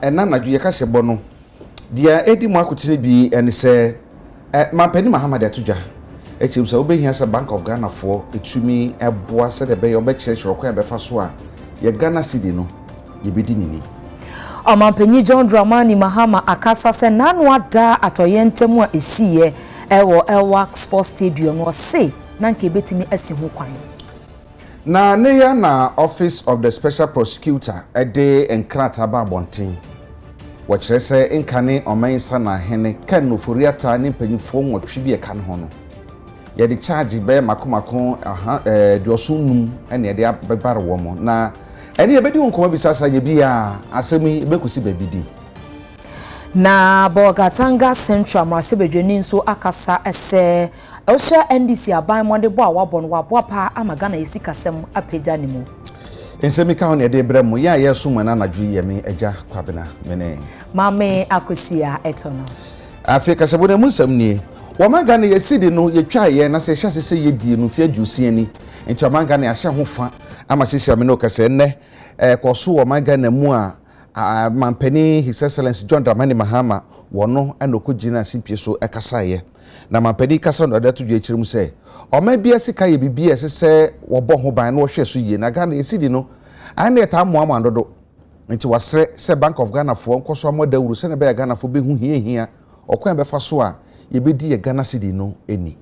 ena na dwe ka se bono dia edi mu akotire bi ene se mampani Muhammad atudwa echim se obehia se Bank of Ghana for etumi eboa se de be yo be kire kire kwa be fa so a ye Ghana cedi no ye bedi nini Amampanyi John Dramani Mahama akasa se nanu ada atoyentemu a esiye ewo Elwak Sports Stadium no se nanke betimi asi ho kwan na ne ya na Office of the Special Prosecutor ede enkrata ba bonten wo kire se enkane omensa na hene kan no foriata ne mpanyifo nwotwe bi e kan ho no ye de charge be makomako duosunum ene ye de abebare wo mo na eni ebedi wonkoma bisasa ye bia asemi ebekusi babidi na Bogatanga Central Marasebedweni nso akasa ese ohya NDC aban monde bo a wabon wabo pa amagana yesikasem apeja ne mu ensemi ka hono de brem ya yeso mu na anadwu yemi eja kwabena mene mame akosia etono Afrika sebo ne musam nie wamagana yesidi no yetwa ye na se hyase se yedie no fi adusi ani enti wamagana ya hye ho fa ama sisi amene okase ne koso wamagana mu a mampani His Excellency John Dramani Mahama wono enokogina simpie so ekasaye na mampani kasa no datu dwe chirim se oma bia sika ye bibia se wobo ho ban no hwe so yie na Ghana esidi no ane eta moa dodo nti wasre se Bank of Ghana for nkoso amodawuru se ne be Ghana for behu hia okwan be fa so a ye bedi ye Ghana cedi no eni.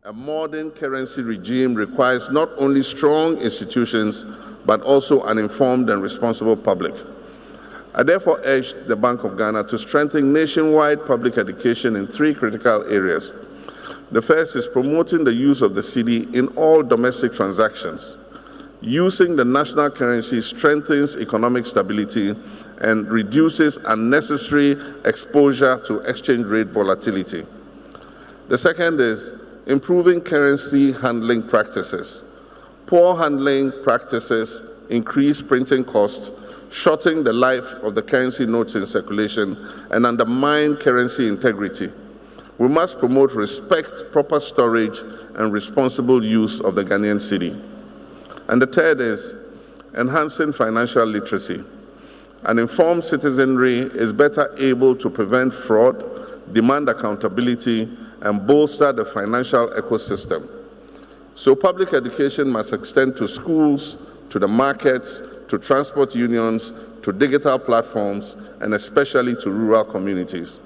A modern currency regime requires not only strong institutions but also an informed and responsible public. I therefore urge the Bank of Ghana to strengthen nationwide public education in 3 critical areas. The first is promoting the use of the cedi in all domestic transactions. Using the national currency strengthens economic stability and reduces unnecessary exposure to exchange rate volatility. The second is improving currency handling practices. Poor handling practices increase printing costs, shorten the life of the currency notes in circulation, and undermine currency integrity. We must promote respect, proper storage, and responsible use of the Ghanaian cedi. And the third is enhancing financial literacy. An informed citizenry is better able to prevent fraud, demand accountability, and bolster the financial ecosystem. So public education must extend to schools, to the markets, to transport unions, to digital platforms, and especially to rural communities.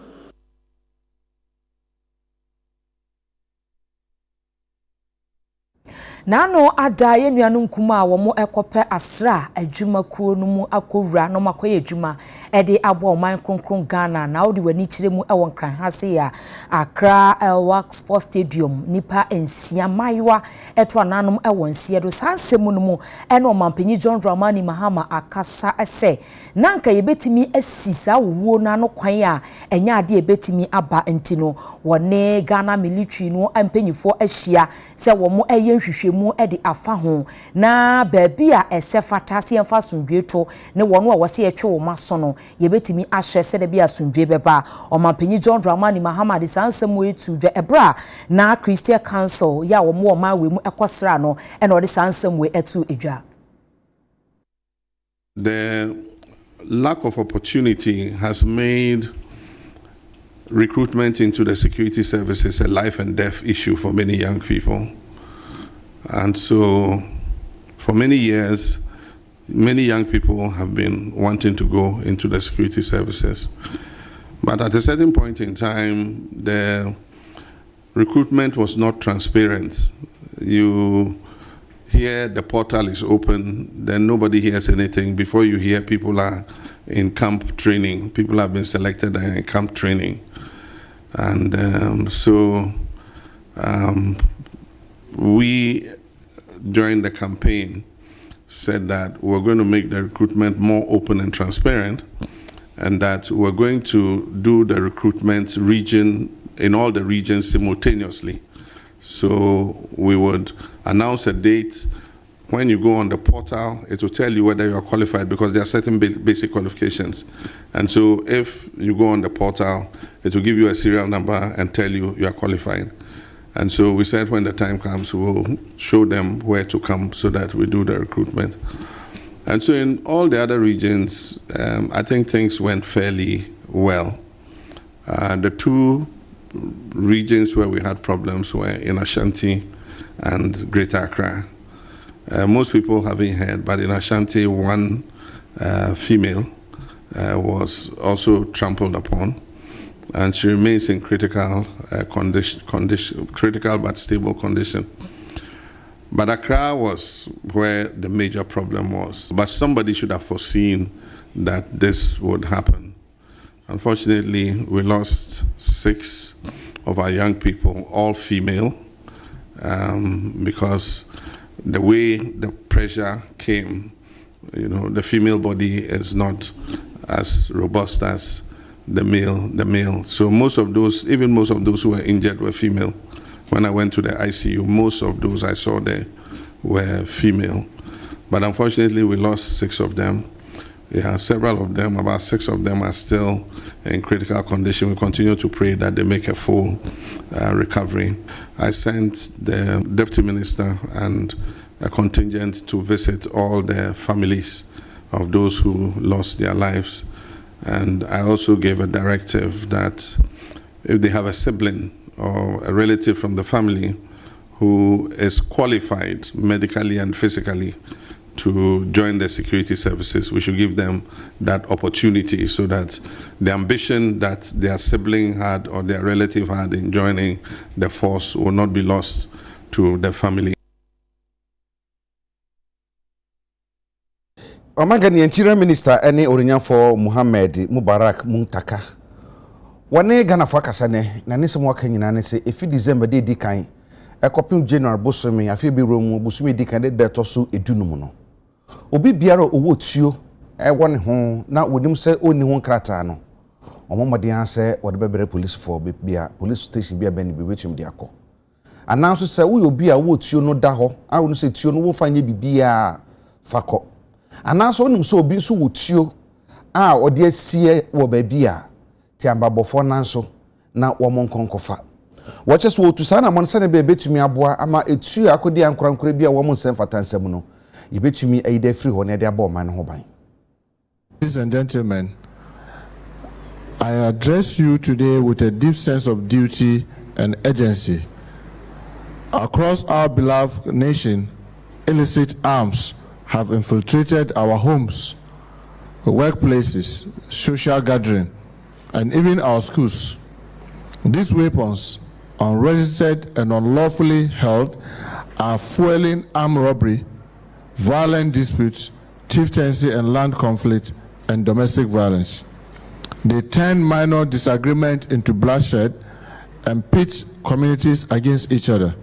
Nano adaye nuanu nkuma womo ekope asra adwumakuo no mu akowura no makoye adwuma ede abo man kronkron Ghana na odi wani kire mu ewon kran hase ya Accra Elwak Sports Stadium nipa ensia maiwa eto ananom ewon sie do sansemu no mu eno mampanyi John Dramani Mahama akasa ese nanka yebetimi asisa wuo na no kwan a enya ade ebetimi aba ntino wone Ghana military no ampanyifo ahia se womo eye nhwehwe mu edi afa ho na baabi a esefata se emfa sondwe to ne wono a wose yetwe wo maso no yebetimi ahye se de bia sondwe beba omampanyi John Dramani Mahama de sansem etu dwa ebra na Christian Council ya wo mo ma we mu ekosra no e na ode sansem we etu edwa. The lack of opportunity has made recruitment into the security services a life and death issue for many young people. And so, for many years, many young people have been wanting to go into the security services. But at a certain point in time, the recruitment was not transparent. You hear the portal is open, then nobody hears anything. Before you hear, people are in camp training. People have been selected and in camp training. And we, during the campaign, said that we're going to make the recruitment more open and transparent, and that we're going to do the recruitment in all the regions simultaneously. So we would announce a date. When you go on the portal, it will tell you whether you are qualified, because there are certain basic qualifications. And so if you go on the portal, it will give you a serial number and tell you you are qualified. And so we said when the time comes, we'll show them where to come so that we do the recruitment. And so in all the other regions, I think things went fairly well. The two regions where we had problems were in Ashanti and Greater Accra. Most people haven't heard, but in Ashanti, one female was also trampled upon, and she remains in critical critical but stable condition. But Accra was where the major problem was. But somebody should have foreseen that this would happen. Unfortunately, we lost 6 of our young people, all female, because the way the pressure came, the female body is not as robust as the male. So most of those who were injured were female. When I went to the ICU, most of those I saw there were female. But unfortunately, we lost 6 of them. Yeah, several of them, about 6 of them, are still in critical condition. We continue to pray that they make a full recovery. I sent the Deputy Minister and a contingent to visit all the families of those who lost their lives. And I also gave a directive that if they have a sibling or a relative from the family who is qualified medically and physically to join the security services, we should give them that opportunity so that the ambition that their sibling had or their relative had in joining the force will not be lost to the family. Omagani Interior Minister ene Orinyafo Muhammad Mubarak Muntaka. Wane Ghana for kasane na nisem waka nyina ne se efi December de di kan ekopim January bosome afi bi romu bosome di kan de toso edunum no. Obi biara owo tuo ewo ne ho na wonim se oni ho krata no. Omomode an se wode bebere police for bia police station bia bani be wetum de akọ. Ananso se wo obi a wo tuo no da ho a wo se tuo no wo fanye bibia fakọ. Anaso onim so obi nso wotuo a ode asie wo ba bia tiambabofo nanso na wo monkonkofa wo cheso wotu sa na monse ne be betumi aboa ama etu akodi ankorankora bia wo monse mfatansam no yebetumi aida free ho na de aba oman ho ban. Ladies and gentlemen, I address you today with a deep sense of duty and urgency. Across our beloved nation, illicit arms have infiltrated our homes, workplaces, social gathering, and even our schools. These weapons, unregistered and unlawfully held, are fueling armed robbery, violent disputes, chieftaincy and land conflict, and domestic violence. They turn minor disagreement into bloodshed and pit communities against each other.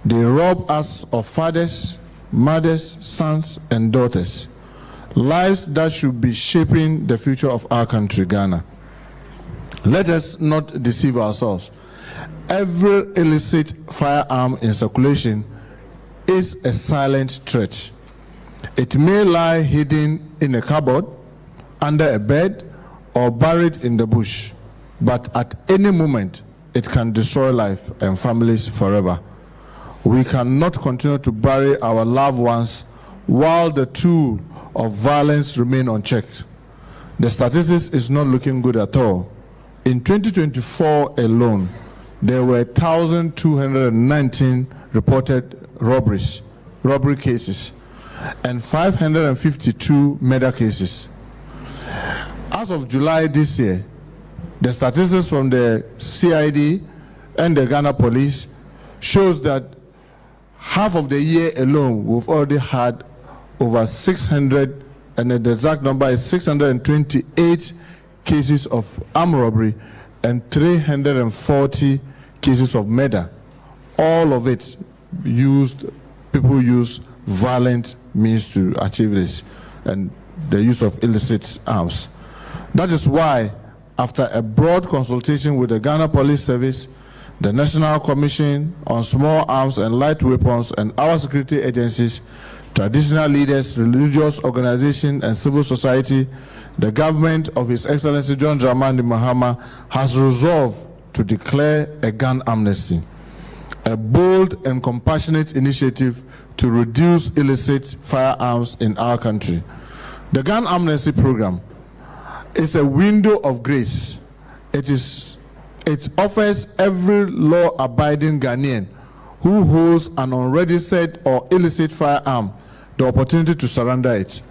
They rob us of fathers, mothers, sons, and daughters, lives that should be shaping the future of our country, Ghana. Let us not deceive ourselves. Every illicit firearm in circulation is a silent threat. It may lie hidden in a cupboard, under a bed, or buried in the bush, but at any moment it can destroy life and families forever. We cannot continue to bury our loved ones while the tool of violence remain unchecked. The statistics is not looking good at all. In 2024 alone, there were 1,219 reported robbery cases, and 552 murder cases. As of July this year, the statistics from the CID and the Ghana Police shows that half of the year alone, we've already had over 600, and the exact number is 628 cases of armed robbery and 340 cases of murder. All of it people use violent means to achieve this, and the use of illicit arms. That is why, after a broad consultation with the Ghana Police Service, the National Commission on Small Arms and Light Weapons, and our security agencies, traditional leaders, religious organizations, and civil society, the government of His Excellency John Dramani Mahama has resolved to declare a gun amnesty, a bold and compassionate initiative to reduce illicit firearms in our country. The gun amnesty program is a window of grace. It offers every law-abiding Ghanaian who holds an unregistered or illicit firearm the opportunity to surrender it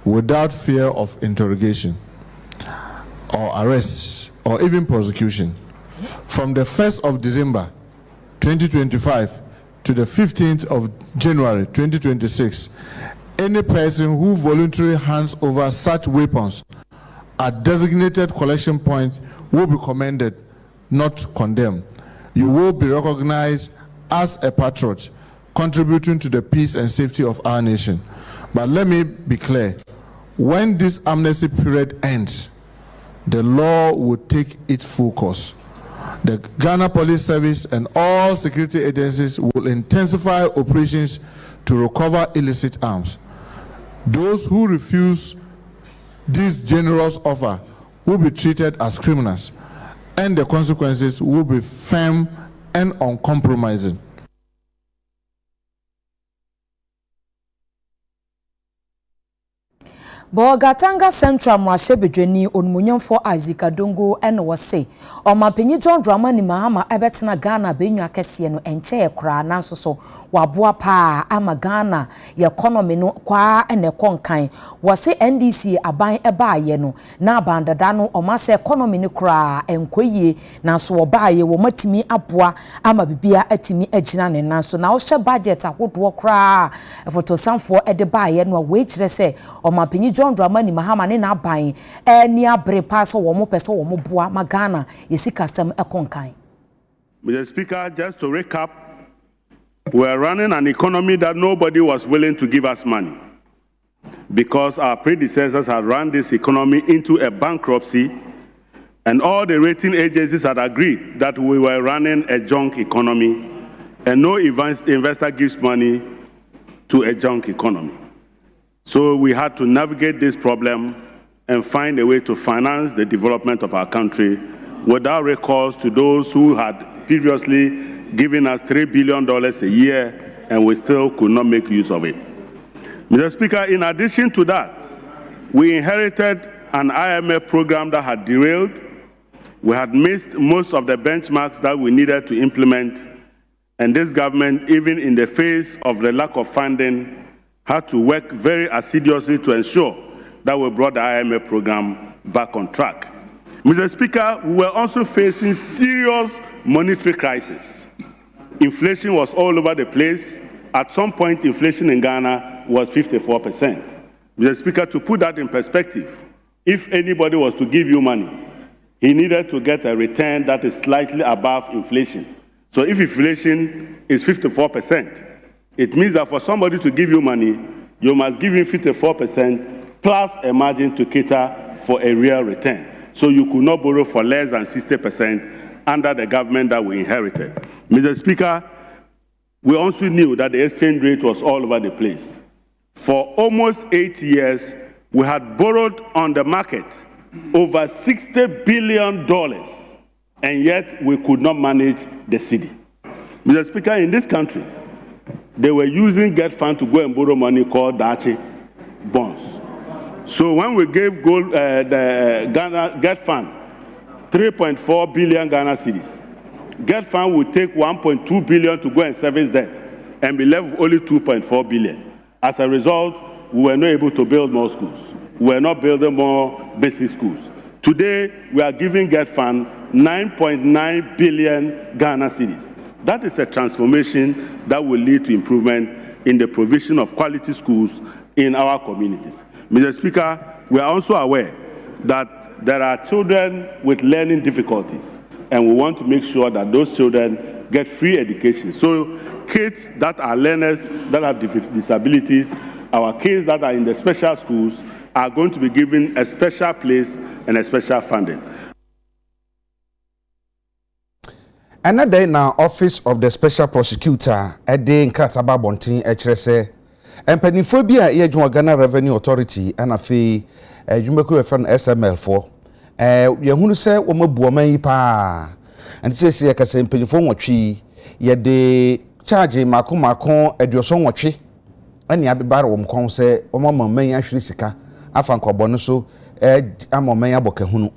without fear of interrogation or arrest or even prosecution. From the 1st of December 2025 to the 15th of January 2026, any person who voluntarily hands over such weapons at designated collection points will be commended, not condemned. You will be recognized as a patriot, contributing to the peace and safety of our nation. But let me be clear, when this amnesty period ends, the law will take its full course. The Ghana Police Service and all security agencies will intensify operations to recover illicit arms. Those who refuse this generous offer will be treated as criminals, and the consequences will be firm and uncompromising. Bogatanga Central Mwashebedweni onmunyamfo Isaac Adongo ene wose omapanyi John Dramani Mahama ebetena Ghana benyu akese no enche ekra nanso so waboa pa ama Ghana ye economy no kwa ene konkan wose NDC aban ebaaye no na abandada no omase economy ne kra enkoyie nanso obaaye wo matimi aboa ama bibia atimi agina ne nanso na wo hye budget ahodo kra efotosanfo ede baaye no we kire se omapanyi John Dramani Mahama ne na ban ni abre pass wo mo pese wo mo boa magana yesika sem ekonkan. Mr. Speaker, just to recap, we are running an economy that nobody was willing to give us money because our predecessors had run this economy into a bankruptcy, and all the rating agencies had agreed that we were running a junk economy, and no investor gives money to a junk economy. So we had to navigate this problem and find a way to finance the development of our country without recourse to those who had previously given us $3 billion a year, and we still could not make use of it. Mr. Speaker, in addition to that, we inherited an IMF program that had derailed. We had missed most of the benchmarks that we needed to implement, and this government, even in the face of the lack of funding, had to work very assiduously to ensure that we brought the IMF program back on track. Mr. Speaker, we were also facing serious monetary crisis. Inflation was all over the place. At some point, inflation in Ghana was 54%. Mr. Speaker, to put that in perspective, if anybody was to give you money, he needed to get a return that is slightly above inflation. So if inflation is 54%, it means that for somebody to give you money, you must give him 54% plus a margin to cater for a real return. So you could not borrow for less than 60% under the government that we inherited. Mr. Speaker, we also knew that the exchange rate was all over the place. For almost 8 years, we had borrowed on the market over $60 billion, and yet we could not manage the city. Mr. Speaker, in this country, they were using Get Fund to go and borrow money called Dachi bonds. So when we gave the Ghana Get Fund 3.4 billion Ghana cedis, Get Fund would take 1.2 billion to go and service debt and be left with only 2.4 billion. As a result, we were not able to build more schools. We were not building more basic schools. Today, we are giving Get Fund 9.9 billion Ghana cedis. That is a transformation that will lead to improvement in the provision of quality schools in our communities. Mr. Speaker, we are also aware that there are children with learning difficulties, and we want to make sure that those children get free education. So kids that are learners that have disabilities, our kids that are in the special schools are going to be given a special place and a special funding. Another now Office of the Special Prosecutor ede nkataba bontin ekyerese empanifo bi a ye dwon Ghana Revenue Authority ana fe dwumako we fan SML for ye hunu se wo mabuo man yi pa antise ye kase empanifo nwotwe ye de charge mako aduoso nwotwe ani abebare wom kon se omama man ahwere sika afa nkobɔ no so ama man abɔkahunu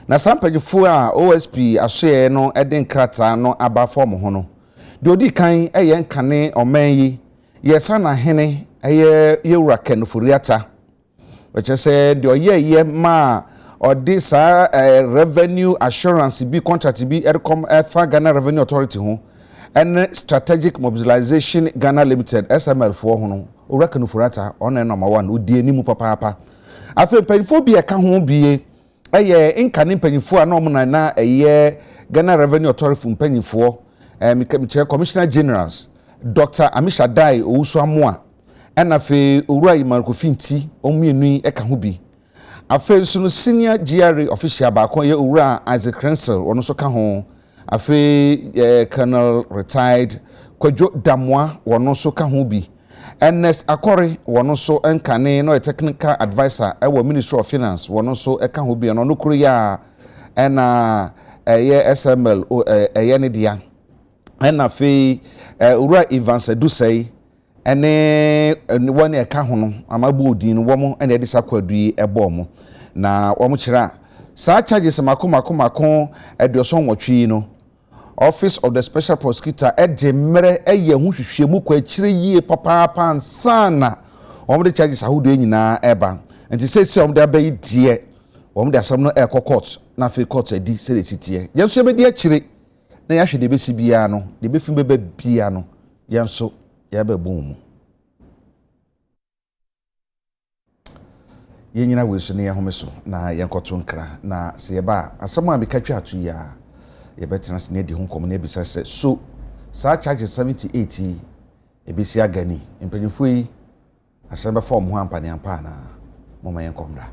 na sampagifo a OSP ahye no eden krata no aba form ho no de odi kan eye nkane oman yi yesa na hene eye yewura kenfuriata which say de oyeye ma odi sa revenue assurance bi contract bi Edcom Ghana Revenue Authority ho and strategic mobilization Ghana Limited SML for ho no owura kenfuriata on number 1 odi enimu papa afa panfo bi eka ho biye eye nkane panfo a no mo na eye Ghana Revenue Authority panfo Commissioner Generals Dr. Amisha Dai Owusuamoa ena fe owura Imarko Finti omienu eka ho bi afa sunu senior GRA official ba kon ye owura Isaac Rensel ono so ka ho afa Colonel retired Kwadwo Damwa ono so ka ho bi Ernest Akore wono so enkane no technical advisor ewo Ministry of Finance wono so eka ho bi no kuru ya ena ye SML eye ne dia ena fe ura Evans Edusei ene woni eka ho no amabu odin wo mo ena edisa kwadui ebo mo na wo mo kira sa charges makoma edioso nwotwe no Office of the Special Prosecutor ejemere eye hu hwehwemu kwa kire yie papa ansana omde charges ahodo nyina eba enti sesi omde abayi die omde asam no court na fe court edi se letitie yenso yebedi akire na yahwe de besi bia no de befim beba bia no yenso yababom mu yenyina wesu ne yahomeso na yenkoto nkra na se yeba asam a bekatwa atu ya yebetina se ne di hu kom na ebisa se so sa charges 78 ebisi agani empanyefo yi asamba form ho ampa ne ampa na moma yenkomra